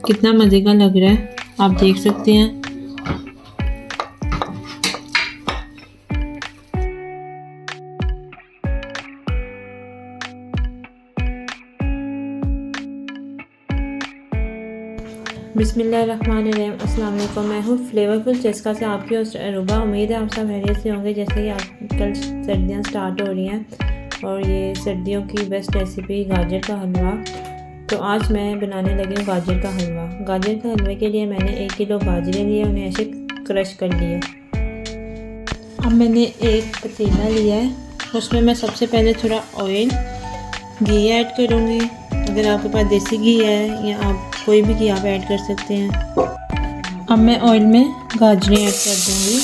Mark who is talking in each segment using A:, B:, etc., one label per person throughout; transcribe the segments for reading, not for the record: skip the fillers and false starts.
A: कितना मज़े का लग रहा है, आप देख सकते हैं। बिस्मिल्लाहिर्रहमानिर्रहीम, अस्सलाम वालेकुम। मैं हूँ फ्लेवरफुल चस्का से आपकी होस्ट अरूबा। उम्मीद है आप सब खैरियत से होंगे। जैसे कि आजकल सर्दियाँ स्टार्ट हो रही हैं और ये सर्दियों की बेस्ट रेसिपी गाजर का हलवा। तो आज मैं बनाने लगी हूँ गाजर का हलवा। गाजर के हलवे के लिए मैंने 1 किलो गाजरें लिए, उन्हें ऐसे क्रश कर लिया। अब मैंने एक पतीला लिया है, उसमें मैं सबसे पहले थोड़ा ऑयल घी ऐड करूँगी। अगर आपके पास देसी घी है या आप कोई भी घी आप ऐड कर सकते हैं। अब मैं ऑयल में गाजरें ऐड कर दूँगी।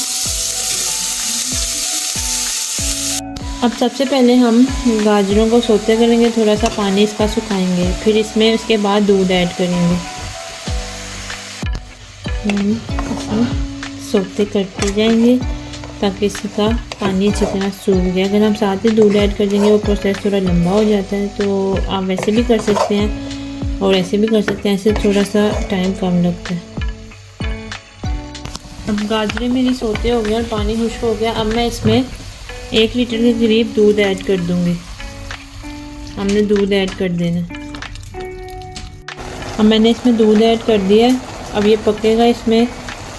A: अब सबसे पहले हम गाजरों को सोते करेंगे, थोड़ा सा पानी इसका सुखाएंगे, फिर इसमें उसके बाद दूध ऐड करेंगे। इसमें सोते करते जाएंगे ताकि इसका पानी अच्छी तरह सूख जाए। अगर हम साथ ही दूध ऐड कर देंगे वो प्रोसेस थोड़ा लंबा हो जाता है, तो आप वैसे भी कर सकते हैं और ऐसे भी कर सकते हैं, ऐसे थोड़ा सा टाइम कम लगता है। अब गाजरें मेरी सोते हो गई और पानी खुश्क हो गया। अब मैं इसमें 1 लीटर के करीब दूध ऐड कर दूंगी। हमने दूध ऐड कर देना। अब मैंने इसमें दूध ऐड कर दिया। अब ये पकेगा इसमें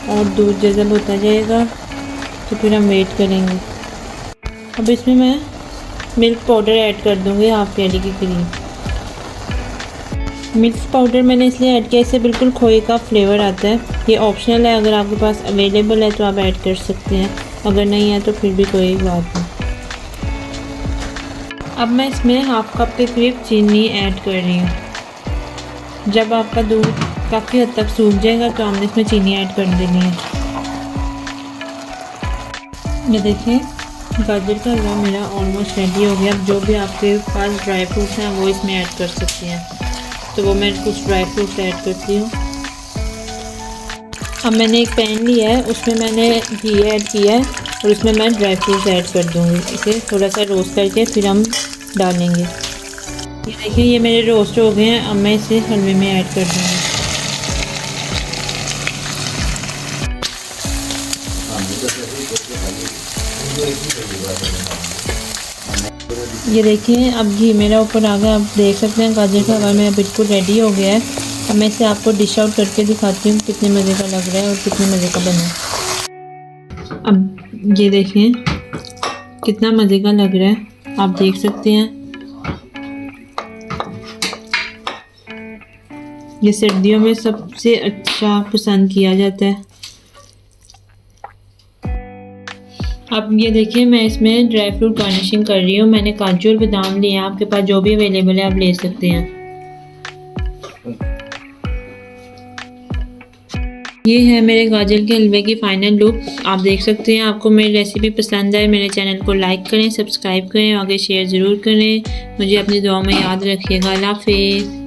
A: और दूध जज़ब होता जाएगा, तो फिर हम वेट करेंगे। अब इसमें मैं मिल्क पाउडर ऐड कर दूंगी, हाफ प्याली के करीब। मिल्क पाउडर मैंने इसलिए ऐड किया, इससे बिल्कुल खोए का फ्लेवर आता है। ये ऑप्शनल है, अगर आपके पास अवेलेबल है तो आप ऐड कर सकते हैं, अगर नहीं है तो फिर भी कोई बात नहीं। अब मैं इसमें हाफ कप के करीब चीनी ऐड कर रही हूँ। जब आपका दूध काफ़ी हद तक सूख जाएगा तो हमने इसमें चीनी ऐड कर देनी है। ये देखिए गाजर का हलवा मेरा ऑलमोस्ट रेडी हो गया। अब जो भी आपके पास ड्राई फ्रूट्स हैं वो इसमें ऐड कर सकते हैं, तो वो मैं कुछ ड्राई फ्रूट्स ऐड करती हूँ। अब मैंने एक पैन लिया है, उसमें मैंने घी ऐड किया है और उसमें मैं ड्राई फ्रूट्स ऐड कर दूँगी। इसे थोड़ा सा रोस्ट करके फिर हम डालेंगे। ये देखिए ये मेरे रोस्ट हो गए हैं। अब मैं इसे हलवे में ऐड कर दूँगी। ये देखिए अब घी मेरा ऊपर आ गया। आप देख सकते हैं गाजर का हलवा मेरा बिल्कुल रेडी हो गया है। अब मैं इसे आपको डिश आउट करके दिखाती हूँ कितने मज़े का लग रहा है और कितने मज़े का बना है। अब ये देखिए कितना मज़े का लग रहा है, आप देख सकते हैं। ये सर्दियों में सबसे अच्छा पसंद किया जाता है। अब ये देखिए मैं इसमें ड्राई फ्रूट गार्निशिंग कर रही हूँ। मैंने काजू और बादाम लिए हैं, आपके पास जो भी अवेलेबल है आप ले सकते हैं। ये है मेरे गाजर के हलवे की फ़ाइनल लुक, आप देख सकते हैं। आपको मेरी रेसिपी पसंद आए मेरे चैनल को लाइक करें, सब्सक्राइब करें, आगे शेयर ज़रूर करें। मुझे अपनी दुआ में याद रखिएगा। अल्लाह हाफ़िज़।